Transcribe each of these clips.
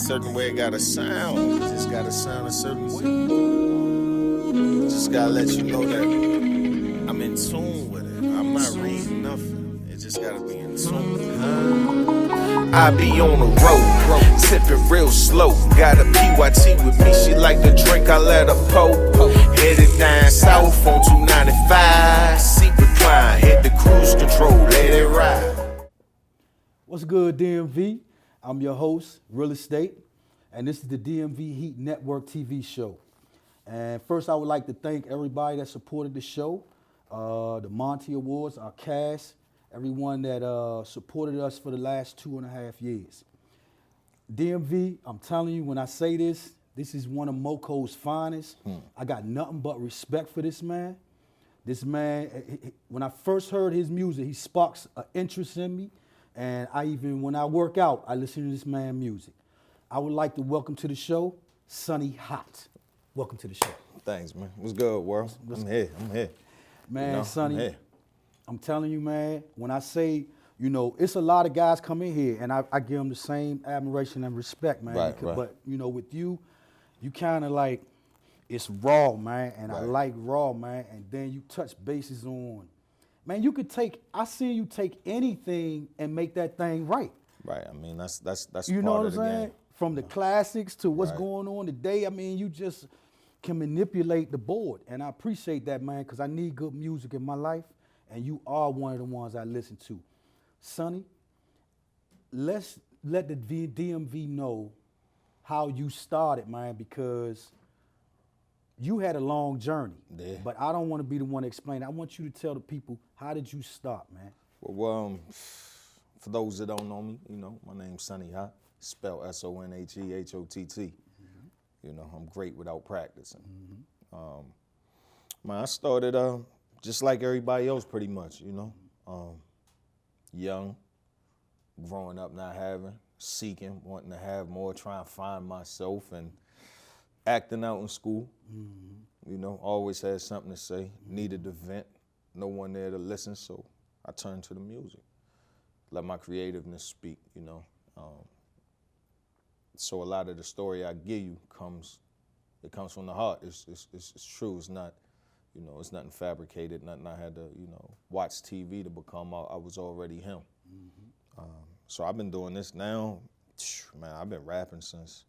certain way it gotta sound. It just gotta sound a certain way. Just gotta let you know that I'm in tune with it. I'm not reading nothing. It just gotta be in tune. I be on the road, sipping real slow. Got a PYT with me, she like to drink, I let her pour. Headed down south on 295, seat recline, hit the cruise control, let it ride. What's good, DMV? I'm your host, Real Estate, and this is the DMVHEAT Network TV show. And first, I would like to thank everybody that supported the show, the Monty Awards, our cast, everyone that supported us for the last 2.5 years. DMV, I'm telling you, when I say this, this is one of Moco's finest. I got nothing but respect for this man. This man, when I first heard his music, he sparks an interest in me. And when I work out, I listen to this man's music. I would like to welcome to the show, Sonhe Hott. Welcome to the show. Thanks, man. What's good, world? I'm here. Man, you know, Sonhe, I'm telling you, man, when I say, it's a lot of guys come in here, and I give them the same admiration and respect, man. Right. But, with you kind of like, it's raw, man, and I like raw, man. And then you touch bases on, man, I seen you take anything and make that thing right. Right. I mean, that's you part know what of I'm the saying? game. From the classics to what's going on today. I mean, you just can manipulate the board. And I appreciate that, man, because I need good music in my life. And you are one of the ones I listen to. Sonhe, let's let the DMV know how you started, man, because you had a long journey. Yeah. But I don't want to be the one to explain it. I want you to tell the people, how did you start, man? Well, for those that don't know me, my name's Sonhe Hott, spelled SONHEHOTT. I'm great without practicing. Man, I started just like everybody else pretty much, young, growing up not having, seeking, wanting to have more, trying to find myself and acting out in school. Always had something to say, needed to vent, no one there to listen, so I turned to the music. Let my creativeness speak, So a lot of the story I give you comes from the heart. It's true. It's not, it's nothing fabricated, nothing I had to, watch TV to become. I was already him. So I've been doing this now. Man, I've been rapping since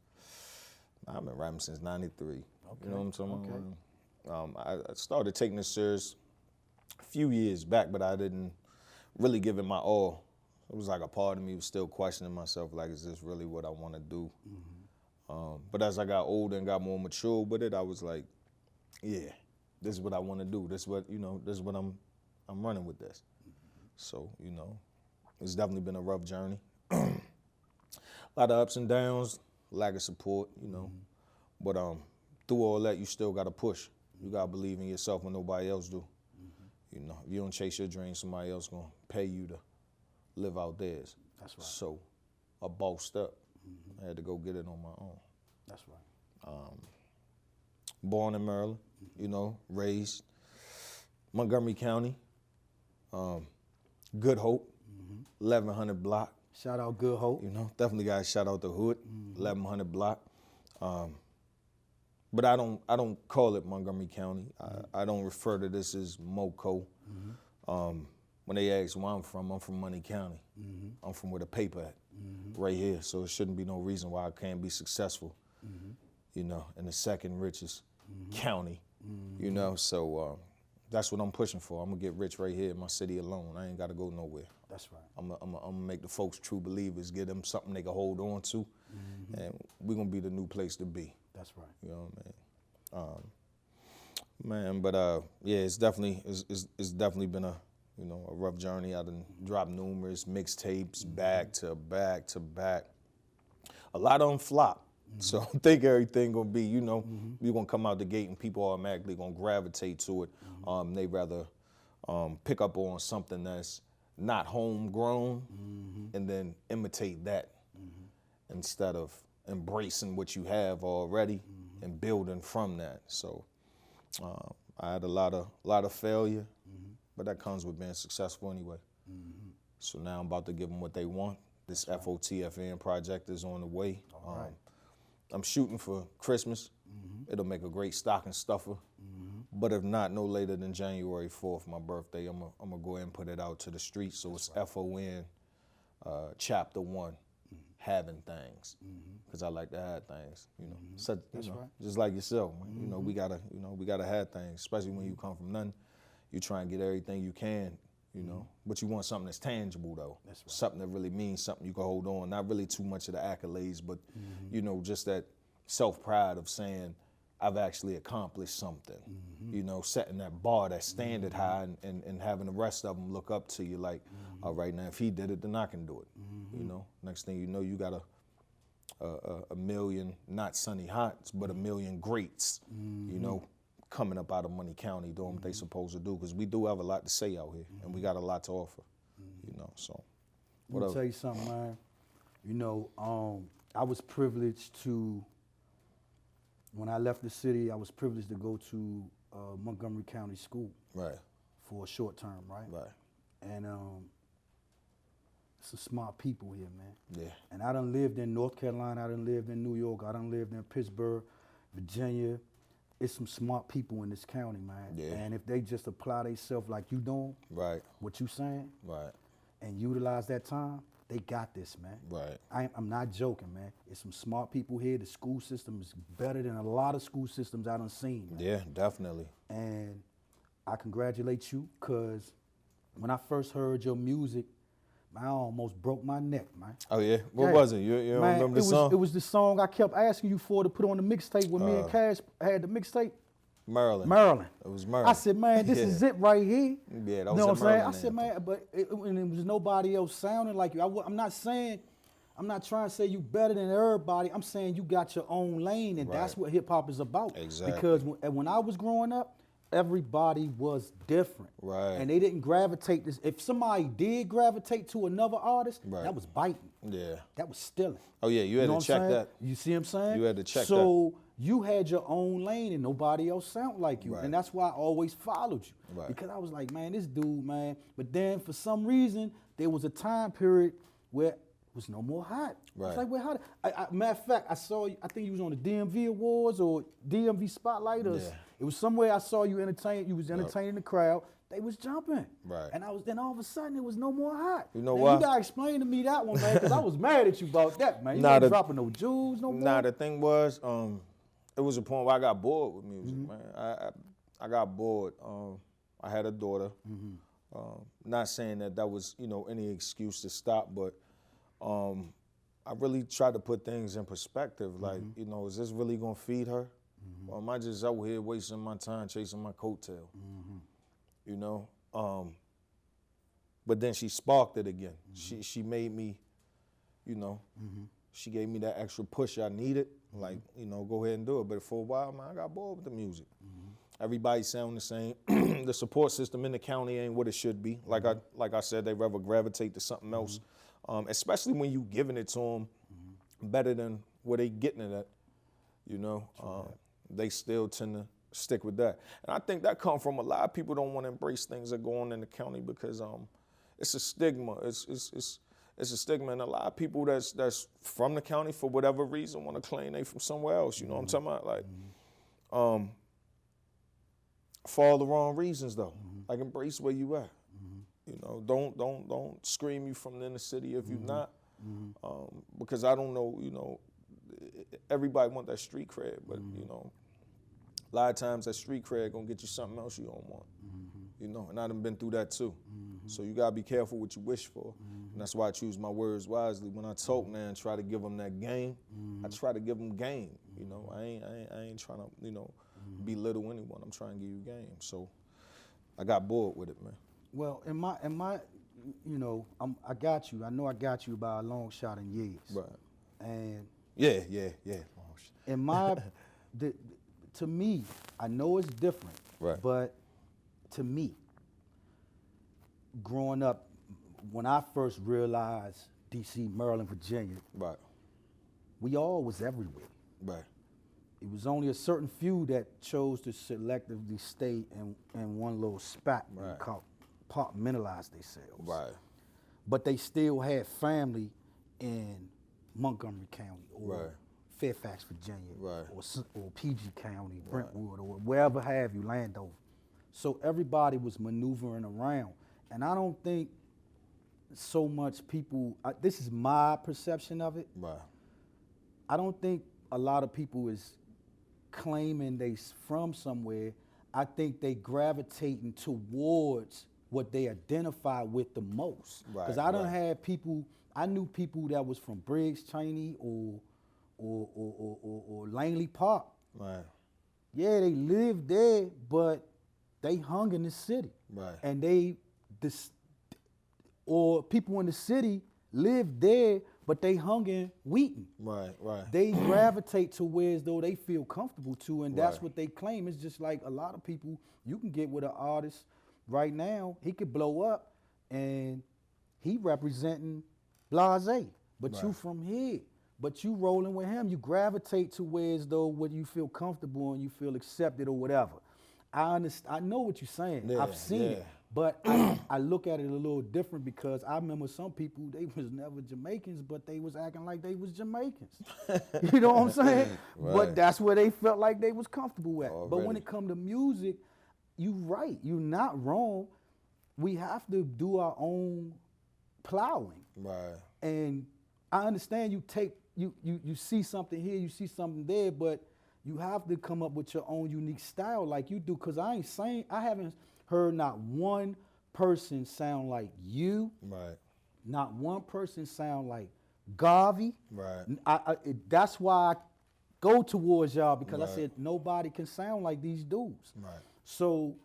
'93. Okay. You know what I'm talking about? I started taking this serious a few years back, but I didn't really give it my all. It was like a part of me was still questioning myself, like, is this really what I want to do? But as I got older and got more mature with it, I was like, yeah, this is what I want to do. This is what, this is what I'm running with this. So, it's definitely been a rough journey. A lot of ups and downs, lack of support, But through all that, you still got to push. You got to believe in yourself when nobody else do. If you don't chase your dreams, somebody else going to pay you to live out theirs. That's right. So I bossed up. I had to go get it on my own. That's right. Born in Maryland, raised Montgomery County, Good Hope, 1100 block. Shout out Good Hope. Definitely got to shout out the hood, 1100 block. But I don't call it Montgomery County. I don't refer to this as Moco. When they ask where I'm from Money County. I'm from where the paper at, right here. So it shouldn't be no reason why I can't be successful, in the second richest county, So that's what I'm pushing for. I'm gonna get rich right here in my city alone. I ain't gotta go nowhere. That's right. I'm gonna make the folks true believers, give them something they can hold on to, and we're gonna be the new place to be. That's right. You know what I mean? Man, but it's definitely been a rough journey. I done dropped numerous mixtapes back to back to back. A lot of them flop. So I think everything gonna be, you're gonna come out the gate and people automatically gonna gravitate to it. They rather pick up on something that's not homegrown and then imitate that instead of embracing what you have already and building from that. So I had a lot of failure, but that comes with being successful anyway. So now I'm about to give them what they want. This FOTFN project is on the way. I'm shooting for Christmas. It'll make a great stocking stuffer. But if not, no later than January 4th, my birthday, I'm gonna go ahead and put it out to the streets. So it's FON, chapter 1, having things, because I like to have things. You know, just like yourself, man. You know, we gotta have things, especially when you come from nothing. You try and get everything you can. You know, but you want something that's tangible though. That's right. Something that really means something you can hold on. Not really too much of the accolades, but you know, just that self-pride of saying, I've actually accomplished something. You know, setting that bar, that standard high, and having the rest of them look up to you like, all right, now if he did it, then I can do it. You know, next thing you know, you got a million, not Sonhe Hotts, but a million greats. You know, coming up out of Money County doing what they supposed to do, because we do have a lot to say out here, and we got a lot to offer, you know, so. Let me tell you something, man. You know, I was privileged to, when I left the city, I was privileged to go to Montgomery County School. Right. For a short term, right? Right. And some smart people here, man. Yeah. And I done lived in North Carolina, I done lived in New York, I done lived in Pittsburgh, Virginia. It's some smart people in this county, man. Yeah. And if they just apply themselves like you doing, right, what you saying, right, and utilize that time, they got this, man. Right. I'm not joking, man. It's some smart people here. The school system is better than a lot of school systems I done seen, man. Yeah, definitely. And I congratulate you, because when I first heard your music, I almost broke my neck, man. Oh, yeah? What was it? You don't remember the song? It was the song I kept asking you for to put on the mixtape when me and Cash had the mixtape. Maryland. It was Maryland. I said, man, this is it right here. Yeah, that was, you know what I'm saying? I said, man, but it was nobody else sounding like you. I'm not trying to say you better than everybody. I'm saying you got your own lane, and that's what hip hop is about. Exactly. Because when I was growing up, everybody was different. Right. And they didn't gravitate this. If somebody did gravitate to another artist, that was biting. Yeah. That was stealing. Oh yeah, you had to check that. You see what I'm saying? You had to check that. So you had your own lane and nobody else sounded like you. Right. And that's why I always followed you. Right. Because I was like, man, this dude, man. But then for some reason, there was a time period where was no more hot. Right. It's like, well, how? Matter of fact, I saw you, I think you was on the DMV Awards or DMV Spotlight, or it was somewhere I saw you entertain. You was entertaining the crowd. They was jumping. Right. And then all of a sudden it was no more hot. You know why? You gotta explain to me that one, man, because I was mad at you about that, man. You ain't dropping no jewels no more. Nah, the thing was, it was a point where I got bored with music, man. I got bored. I had a daughter. Not saying that was, you know, any excuse to stop, but I really tried to put things in perspective. Like, you know, is this really gonna feed her? Or am I just out here wasting my time chasing my coattail? You know? But then she sparked it again. She made me, you know, she gave me that extra push I needed. Like, you know, go ahead and do it. But for a while, man, I got bored with the music. Everybody sound the same. The support system in the county ain't what it should be. Like I said, they rather gravitate to something else. Especially when you giving it to them better than where they getting it at, you know. They still tend to stick with that. And I think that comes from a lot of people don't want to embrace things that go on in the county because it's a stigma. It's a stigma, and a lot of people that's from the county for whatever reason want to claim they from somewhere else. You know what I'm talking about? Like, for all the wrong reasons though. Like, embrace where you at. You know, don't scream you from the inner city if you're not, because I don't know. You know, everybody want that street cred, but you know, a lot of times that street cred gonna get you something else you don't want. You know, and I done been through that too. So you gotta be careful what you wish for, and that's why I choose my words wisely. When I talk, man, try to give them that game. I try to give them game. You know, I ain't trying to, you know, belittle anyone. I'm trying to give you game. So I got bored with it, man. Well, in my, you know, I got you. I know I got you by a long shot in years. Right. And yeah. In my, to me, I know it's different. Right. But to me, growing up, when I first realized D.C., Maryland, Virginia, right, we all was everywhere. Right. It was only a certain few that chose to selectively stay in one little spot and compartmentalize themselves. Right. But they still had family in Montgomery County or Fairfax, Virginia, Right. or PG County, Brentwood, or wherever have you, Landover. So everybody was maneuvering around. And I don't think so much people, this is my perception of it. Right. I don't think a lot of people is claiming they from somewhere. I think they gravitating towards what they identify with the most. Because I done had people, I knew people that was from Briggs, Cheney, or Langley Park. Right. Yeah, they lived there, but they hung in the city. Right. And or people in the city lived there, but they hung in Wheaton. Right, right. They gravitate to where as though they feel comfortable to, and that's Right. what they claim. It's just like a lot of people, you can get with an artist right now, he could blow up and he representing Blase, but you Right. from here. But you rolling with him, you gravitate to where as though what you feel comfortable and you feel accepted or whatever. I understand, I know what you're saying. Yeah, I've seen it. yeah. But I look at it a little different because I remember some people, they was never Jamaicans, but they was acting like they was Jamaicans. You know what I'm saying? Right. But that's where they felt like they was comfortable at. But when Already. it come to music, you right, you're not wrong. We have to do our own plowing. Right. And I understand you see something here, you see something there, but you have to come up with your own unique style like you do. Cause I haven't heard not one person sound like you. Right. Not one person sound like Garvey. Right. That's why I go towards y'all because Right. I said nobody can sound like these dudes. Right. So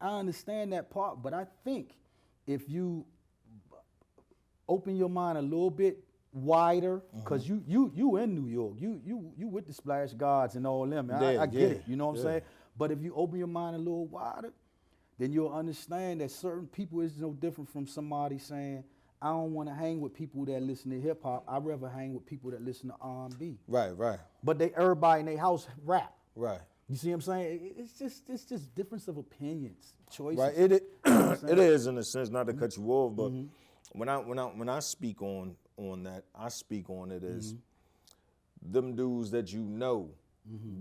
I understand that part, but I think if you open your mind a little bit wider, because you in New York, you with the Splash Gods and all them. I get it, you know what I'm saying? But if you open your mind a little wider, then you'll understand that certain people is no different from somebody saying, I don't want to hang with people that listen to hip hop. I'd rather hang with people that listen to R&B. Right, right. But everybody in their house rap. Right. You see what I'm saying? It's just difference of opinions, choices. Right. It is in a sense, not to cut you off, but when I speak on that, I speak on it as them dudes that you know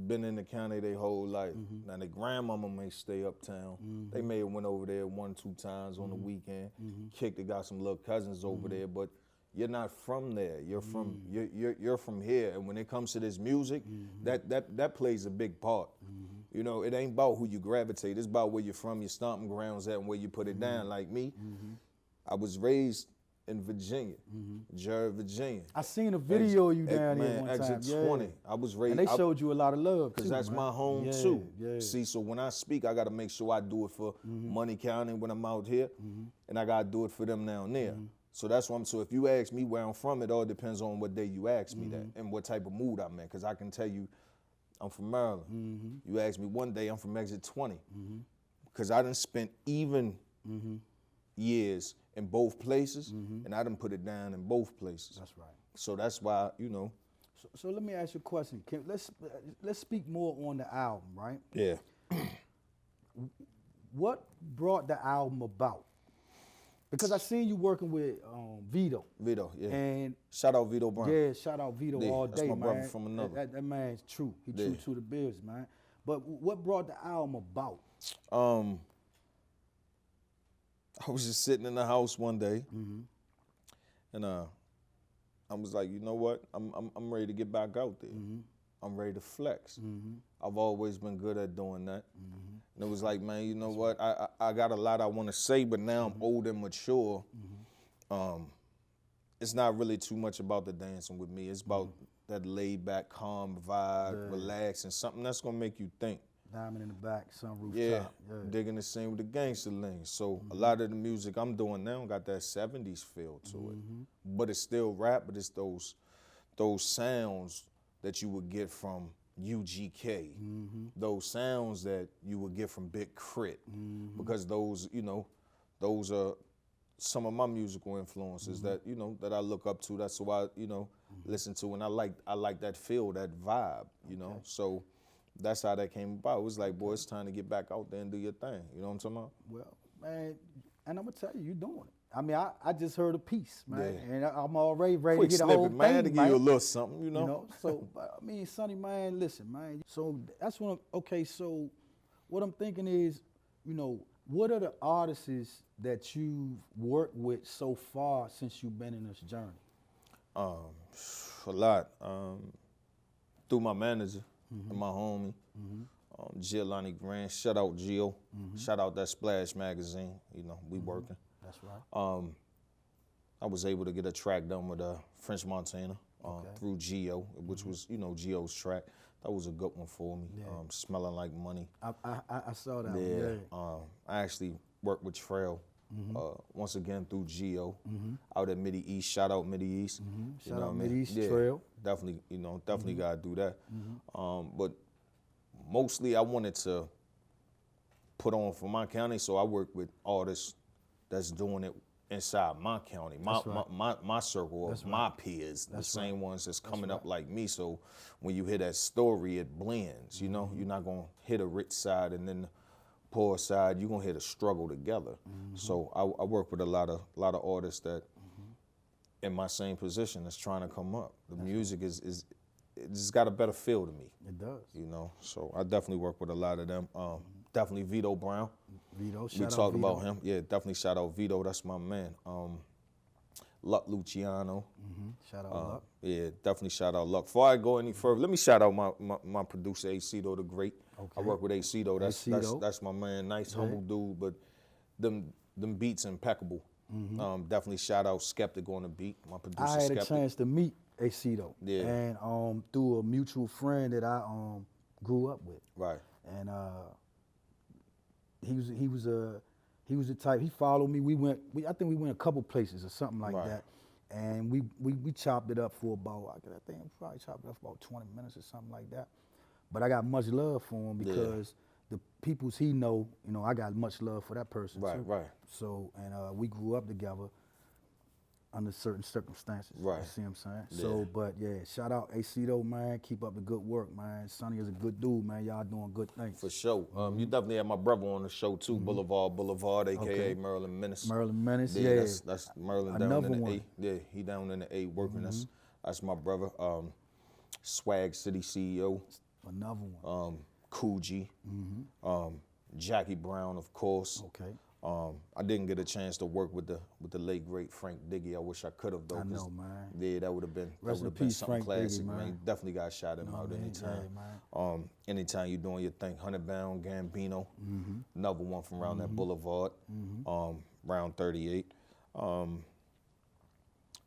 been in the county their whole life. Now their grandmama may stay uptown. They may have went over there 1-2 times on the weekend, kicked it, got some little cousins over there, but you're not from there. You're from you're from here. And when it comes to this music, that plays a big part. You know, it ain't about who you gravitate. It's about where you're from, your stomping grounds at, and where you put it down. Like me, I was raised in Virginia, Jared, Virginia. I seen a video of you down there Man, one time. exit 20. I was raised. And they showed you a lot of love too. Because that's man. my home Yeah, too. Yeah. See, so when I speak, I got to make sure I do it for Money County when I'm out here, and I got to do it for them down there. So that's why so if you ask me where I'm from, it all depends on what day you ask me that and what type of mood I'm in. Because I can tell you, I'm from Maryland. You ask me one day, I'm from exit 20. Because I done spent even years in both places, and I done put it down in both places. That's right. So that's why, you know. So let me ask you a question. Let's speak more on the album, right? Yeah. What brought the album about? Because I seen you working with Vito. Vito, yeah. And shout out Vito Brown. yeah, shout out Vito Yeah, all that's day, my man. brother from another. That man's true. He Yeah. true to the biz, man. But what brought the album about? I was just sitting in the house one day, and I was like, you know what? I'm ready to get back out there. I'm ready to flex. I've always been good at doing that. And it was like, man, you know what? I got a lot I want to say, but now I'm old and mature. It's not really too much about the dancing with me. It's about that laid back, calm vibe, relax, and something that's gonna make you think. Diamond in the back, sunroof Yeah, top. Yeah. digging the scene with the gangster lane. So a lot of the music I'm doing now got that 70s feel to it. But it's still rap, but it's those sounds that you would get from UGK, those sounds that you would get from Big Crit, because those are some of my musical influences that, that I look up to. That's why I, listen to, and I like that feel, that vibe, So that's how that came about. It was like, boy, it's time to get back out there and do your thing. You know what I'm talking about? Well, man, and I'm gonna tell you, you're doing it. I mean, I just heard a piece, man, Yeah. and I'm already ready Quick to get the whole snippet, man, thing, to give man. you a little something, you know? So, I mean, Sonny, man, listen, man. So that's what okay, so what I'm thinking is, what are the artists that you've worked with so far since you've been in this journey? A lot. Through my manager and my homie, Giolani Grant. Shout out Gio. Shout out that Splash magazine. We working. That's right. I was able to get a track done with French Montana Okay. through Gio, which was, Gio's track. That was a good one for me. Yeah. Smelling Like Money. I saw that. Yeah. Yeah. I actually worked with Trail once again through Gio out at Midi East. Shout out Midi East. Shout out Midi East Trail. Definitely, definitely gotta do that. But mostly I wanted to put on for my county, so I work with artists that's doing it inside my county, my circle of my peers, the same ones that's coming up like me. So when you hear that story, it blends, You're not gonna hit a rich side and then the poor side, you're gonna hit a struggle together. So I work with a lot of artists that in my same position that's trying to come up. The music is it just got a better feel to me. It does. So I definitely work with a lot of them. Definitely Vito Brown. Vito, shout We out talked Vito. about him. Yeah, definitely shout out Vito. That's my man. Luck Luciano. Shout out Luck. Yeah, definitely shout out Luck. Before I go any further, let me shout out my producer, Aceto the Great. Okay. I work with Aceto. Aceto. That's my man. Nice, humble dude, but them beats impeccable. Definitely shout out Skeptic on the beat. My producer, I had Skeptic. a chance to meet Aceto. Yeah. And through a mutual friend that I grew up with. Right. And he was the type. He followed me. I think we went a couple places or something like Right. that. And we chopped it up for about, I think we probably chopped it up for about 20 minutes or something like that. But I got much love for him because the peoples he know, I got much love for that person too. Right. So, and we grew up together under certain circumstances. Right. You see what I'm saying? Yeah. So, but yeah, shout out Aceto, man. Keep up the good work, man. Sonny is a good dude, man. Y'all doing good things. For sure. You definitely had my brother on the show too, Boulevard, aka Okay. Merlin Menace. Merlin Menace, Yeah, yeah. that's Merlin down Another in the one. A. Yeah, he down in the A working. That's my brother. Swag City CEO. Another one. Coogee. Jackie Brown, of course. Okay. I didn't get a chance to work with the late great Frank Diggy. I wish I could have though. I 'cause, know, man. Yeah, that would have been Rest in something peace, Frank classic, Diggy, man. man. You definitely got to shout him out man. anytime. Yeah, man. Anytime you're doing your thing. 100 Bound Gambino, another one from around that Boulevard, round 38.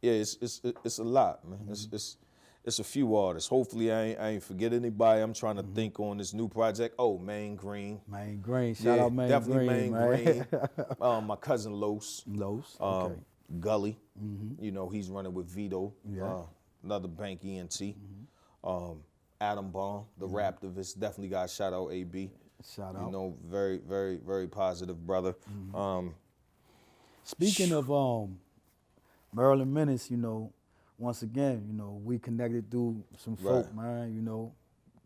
Yeah, it's a lot, man. It's a few artists. Hopefully I ain't forget anybody. I'm trying to think on this new project. Oh, Main Green. Main Green. Shout out Main definitely Green, Main man. Green. My cousin Los. Los. Okay. Gully. He's running with Vito. Yeah. Another Bank ENT. Adam Baum, the Raptivist. Definitely got to shout out AB. Shout out. Very, very, very positive brother. Speaking of Merlin Menace, once again, we connected through some folk, Right. man,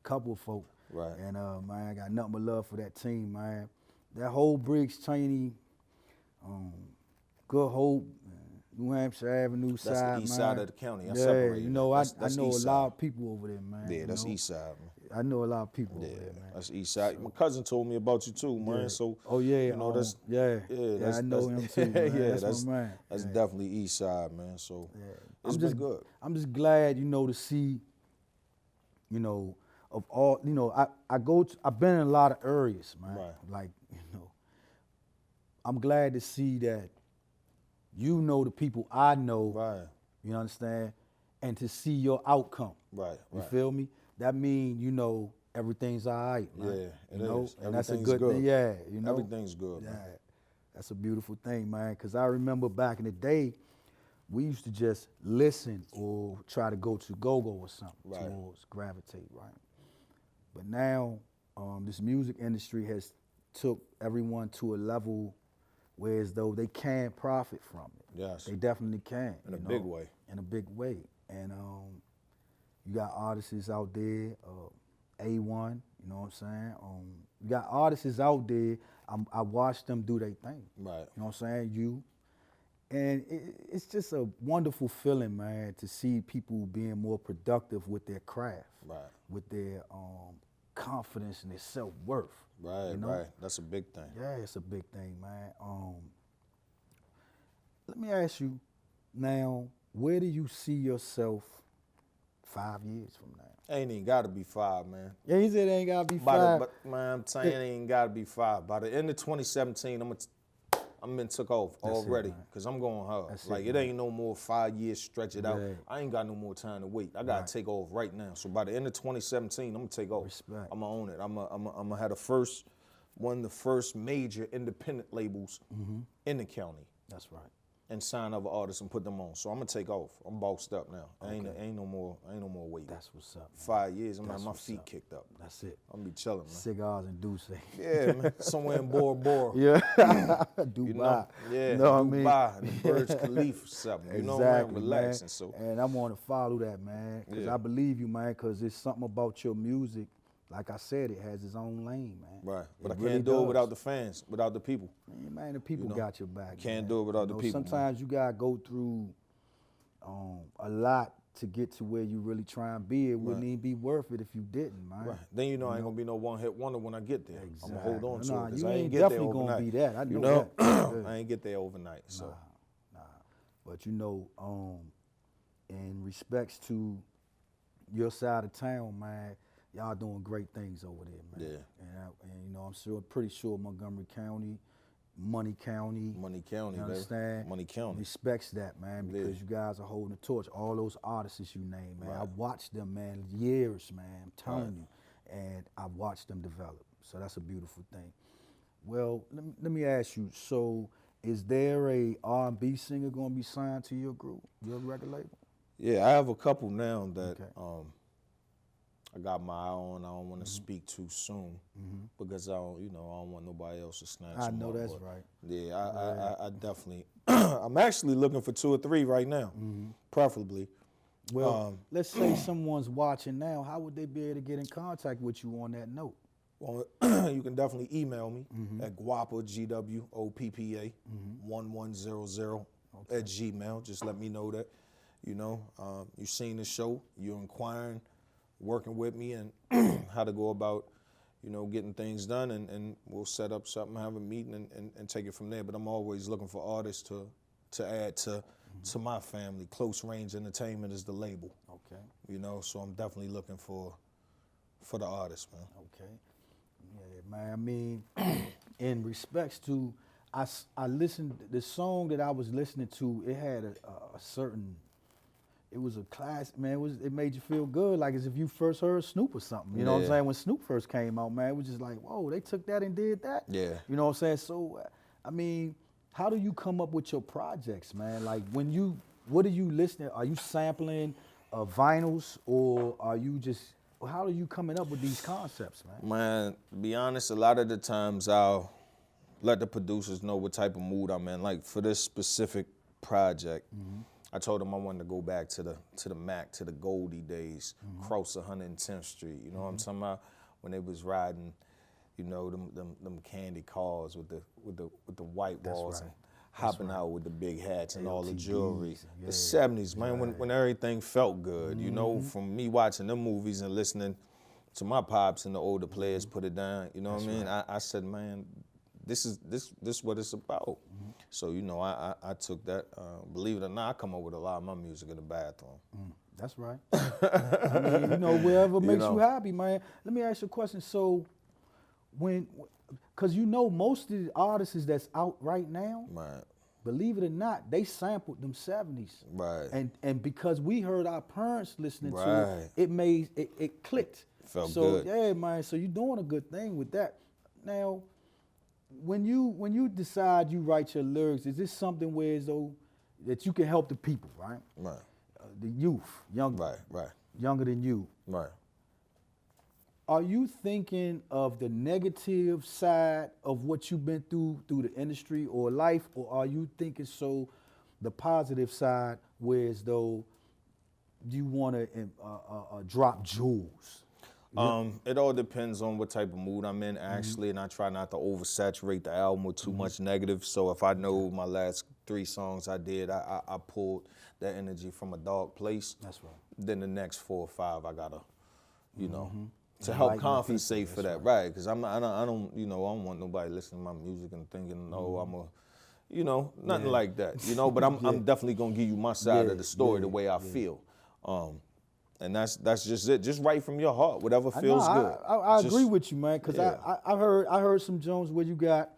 couple of folk. Right. And man, I got nothing but love for that team, man. That whole Briggs Cheney, Good Hope, New Hampshire Avenue That's side, the east man. side of the county. I Yeah, separated it. I That's know a east lot side. of people over there, man. Yeah, that's you know? east side, man. I know a lot of people Yeah, over there, man. that's east side. My cousin told me about you too, man. Yeah. So Oh yeah, that's yeah, I know him too, man. yeah, that's my man. That's Yeah. definitely east side, man. So Yeah. it's been good. I'm just glad, to see, of all, I've been in a lot of areas, man. Right. Like, I'm glad to see that the people I know, Right, you understand, and to see your outcome. right, You right. feel me? That means, everything's all right, man. Yeah, it you is. And that's a Everything's good good. thing. Yeah, Everything's good, man. Yeah, that's a beautiful thing, man. Because I remember back in the day, we used to just listen or try to go to go-go or something Right. towards gravitate, right? But now, this music industry has took everyone to a level where as though they can profit from it. Yes. They definitely can. In a big way. In a big way. And you got artists out there, A1, you know what I'm saying? You got artists out there, I watch them do their thing. Right. You know what I'm saying? You And it's just a wonderful feeling, man, to see people being more productive with their craft, Right. with their confidence and their self-worth. Right, you know? right. That's a big thing. Yeah, it's a big thing, man. Let me ask you now, where do you see yourself 5 years from now? Ain't even got to be 5, man. Yeah, he said it ain't got to be 5. But man, I'm saying it ain't got to be 5. By the end of 2017, I'm been took off already because I'm going hard. It ain't no more 5 years, stretch it out. Right. I ain't got no more time to wait. I got to take off right now. So by the end of 2017, I'm going to take off. Respect. I'm going to own it. I'm going to have one of the first major independent labels in the county. That's right. And sign other artists and put them on. So I'm gonna take off. I'm bossed up now. Ain't no more waiting. That's what's up, man. 5 years, I'm gonna have my feet kicked up. That's it. I'm gonna be chilling, man. Cigars and Douce. Yeah, man. Somewhere in Bora Bora. Yeah. Dubai. You know? Yeah. You know what I mean? Dubai and the Burj Khalifa or something. You know what I mean? Relaxing. Man. So. And I want to follow that, man. Because I believe you, man, because there's something about your music. Like I said, it has its own lane, man. Right. But I really can't do it does. without the fans, without the people. Man, the people got your back. Can't man. do it without the people. Sometimes you gotta go through a lot to get to where you really try and be. It wouldn't even be worth it if you didn't, man. Right. Then I ain't gonna be no one-hit wonder when I get there. Exactly. I'm gonna hold on to it because you I ain't ain't get there definitely overnight. gonna be that. I know that. I ain't get there overnight. So. Nah. But in respects to your side of town, man, y'all doing great things over there, man. Yeah. And I'm pretty sure Montgomery County, Money County, you you understand? Money County respects that, man, because you guys are holding the torch. All those artists you name, man, I watched them, man, years, man. I'm telling you, and I watched them develop. So that's a beautiful thing. Well, let me ask you. So, is there a R&B singer going to be signed to your group, your record label? Yeah, I have a couple now that I got my eye on. I don't want to speak too soon because I don't want nobody else to snatch them. I know up, that's but right. Yeah, I definitely. I'm actually looking for 2 or 3 right now, preferably. Well, let's say someone's watching now. How would they be able to get in contact with you on that note? Well, you can definitely email me at Gwappa, GWOPPA 1100 at Gmail. Just let me know that you've seen the show, you're inquiring, working with me, and how to go about getting things done, and we'll set up something, have a meeting, and take it from there. But I'm always looking for artists to add to my family. Close Range Entertainment is the label. Okay. So I'm definitely looking for the artists, man. Okay. Yeah, man. I mean, in respects to, I listened, the song that I was listening to, it had a certain, it was a class, man. It made you feel good, like as if you first heard Snoop or something. You know what I'm saying? When Snoop first came out, man, it was just like, whoa, they took that and did that. Yeah. You know what I'm saying? So, I mean, how do you come up with your projects, man? Like what are you listening? Are you sampling vinyls, or are you just, how are you coming up with these concepts, man? Man, to be honest, a lot of the times I'll let the producers know what type of mood I'm in. Like for this specific project, I told them I wanted to go back to the Mac, to the Goldie days, cross 110th Street. You know what I'm talking about? When they was riding, them candy cars with the white walls and hopping out with the big hats and all the jewelry. Yeah. The 70s, man, when everything felt good, from me watching them movies and listening to my pops and the older players put it down, you know what I mean? I said, man, this is what it's about. So, I took that. Believe it or not, I come up with a lot of my music in the bathroom. That's right. I mean, wherever makes you happy, man. Let me ask you a question. So, because most of the artists that's out right now, Right. believe it or not, they sampled them 70s. Right. And because we heard our parents listening to Right. it clicked. Felt so, good. yeah, man, so you're doing a good thing with that. Now, when you decide you write your lyrics, is this something where as though that you can help the people, right? Right. The youth, younger than you. Right. Are you thinking of the negative side of what you've been through the industry or life, or are you thinking the positive side, where as though you want to drop jewels? It all depends on what type of mood I'm in, actually, and I try not to oversaturate the album with too much negative. So if I know my last 3 songs I did, I pulled that energy from a dark place. That's right. Then the next 4 or 5, I gotta, you know, to And help like compensate people, for that, right? Because I don't, you know, I don't want nobody listening to my music and thinking, oh, I'm a, you know, nothing like that, you know. But I'm definitely gonna give you my side of the story, the way I feel, and that's just it. Just write from your heart, whatever feels good. I agree with you, man, because I heard some Jones where you got,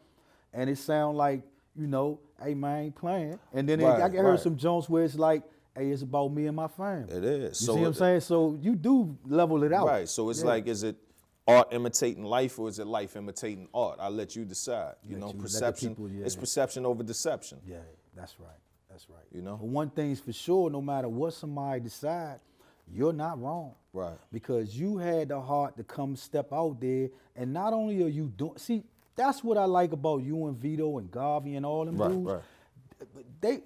and it sound like, you know, hey man, I ain't playing, and then I heard some Jones where it's like, hey, it's about me and my family. It is. You see what I'm saying? So you do level it out. Right. So it's like, is it art imitating life or is it life imitating art? I'll let you decide. You know, perception. It's perception over deception. Yeah, that's right. That's right. You know? But one thing's for sure, no matter what somebody decide, you're not wrong. Right. Because you had the heart to come step out there, and not only are you doing, see, that's what I like about you and Vito and Garvey and all them dudes. Right.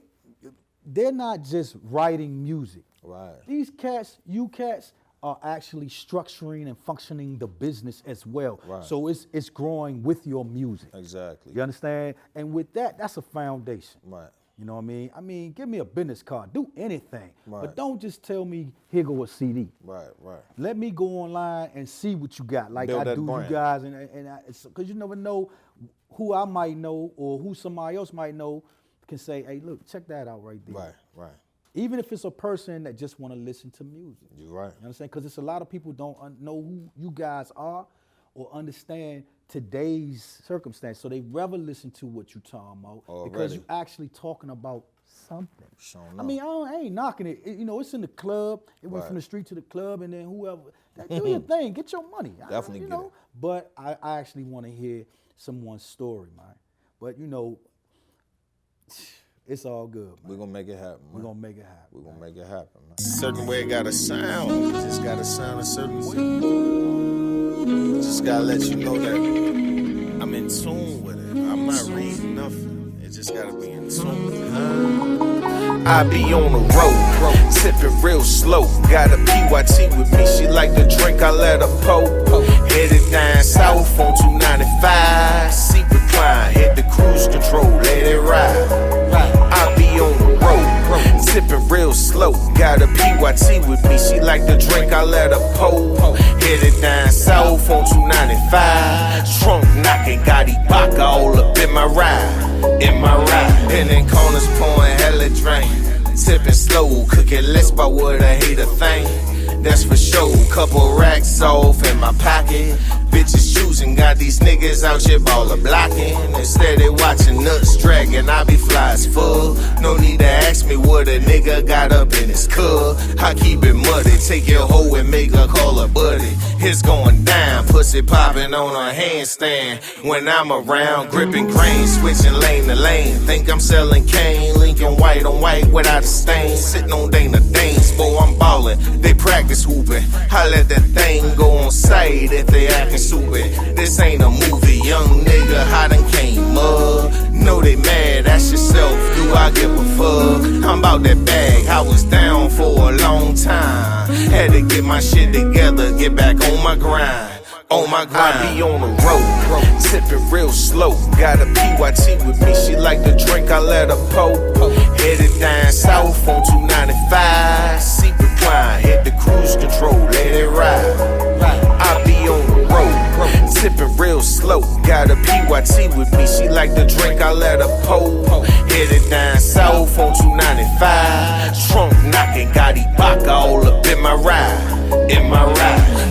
They're not just writing music. Right. These cats, you cats, are actually structuring and functioning the business as well. Right. So it's growing with your music. Exactly. You understand? And with that, that's a foundation. Right. You know what I mean? I mean, give me a business card. Do anything. Right. But don't just tell me, here go a CD. Right, right. Let me go online and see what you got. Like Build I that do brand. you guys. Because you never know who I might know or who somebody else might know can say, hey, look, check that out right there. Right, right. Even if it's a person that just want to listen to music. You're right. You understand? Because it's a lot of people don't know who you guys are or understand today's circumstance. So they rather listen to what you're talking about because you're actually talking about something. Showing I mean, I ain't knocking it. You know, it's in the club. It went from the street to the club, and then whoever, do your thing. Get your money. Definitely you get know? it. But I actually want to hear someone's story, man. But, you know, it's all good, man. We're gonna make it happen, man. We're gonna make it happen. We're gonna make it happen, man. Certain way it gotta sound. It just gotta sound a certain way. Just gotta let you know that I'm in tune with it. I'm not reading nothing. It just gotta be in tune. I be on the road, sipping real slow. Got a PYT with me. She like to drink, I let her pour. Headed down south on 295. Seat recline, hit the cruise control, let it ride. I be on the road, sipping real slow. Got a PYT with me. She like to drink, I let her pour. Headed down south on 295. Trunk knocking, got Ibaka all up in my ride. And then corners pouring hella drink. Sipping slow, cooking less by what I hate a thing. That's for sure. Couple racks off in my pocket. Bitches choosing, got these niggas out here baller blocking. Instead they watching nuts dragging, I be fly as fuck. No need to ask me what a nigga got up in his cup. I keep it muddy, take your hoe and make her call her buddy. It's going down, pussy popping on a handstand. When I'm around, gripping grain, switching lane to lane. Think I'm selling cane, Lincoln white on white without a stain. Sitting on Dana Danes, boy I'm ballin'. They practice hooping, I let that thing go on sight if they acting stupid. This ain't a movie, young nigga, I done came up. Know they mad, ask yourself, do I give a fuck? I'm about that bag, I was down for a long time. Had to get my shit together, get back on my grind. On my grind, I be on the road, sipping real slow. Got a PYT with me, she like to drink, I let her pour. Headed down south on 295. Seat recline, hit the cruise control, let it ride. I be on the road, sipping real slow. Got a PYT with me, she like to drink, I let her pour. Headed down south on 295. Trunk knocking, got Ibaka all up in my ride.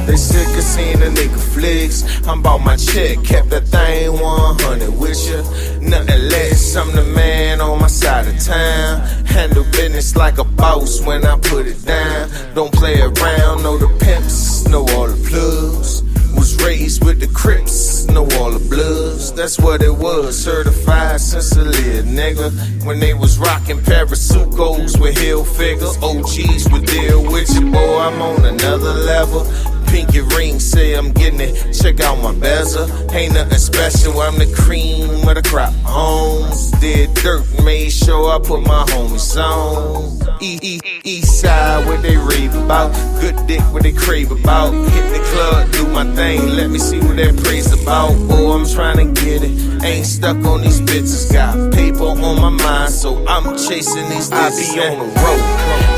They sick of seeing a nigga flicks. I'm about my check, kept that thing 100 with ya. Nothing less, I'm the man on my side of town. Handle business like a boss when I put it down. Don't play around, know the pimps, know all the plugs. Was raised with the Crips, know all the Bloods. That's what it was, certified Sincerely, nigga. When they was rocking Parasucos with heel figures, OGs would deal with you, boy, I'm on another level. Pinky ring, say I'm getting it, check out my bezel. Ain't nothing special, I'm the cream of the crop. Homes did dirt, made sure I put my homies on. East side, what they rave about. Good dick, what they crave about. Hit the club, do my thing, let me see what that praise about. Oh, I'm trying to get it, ain't stuck on these bitches. Got paper on my mind, so I'm chasing these digits. I be on the road,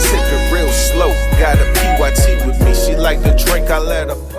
take it real slow. Got a PYT with me, she like to drink, I let her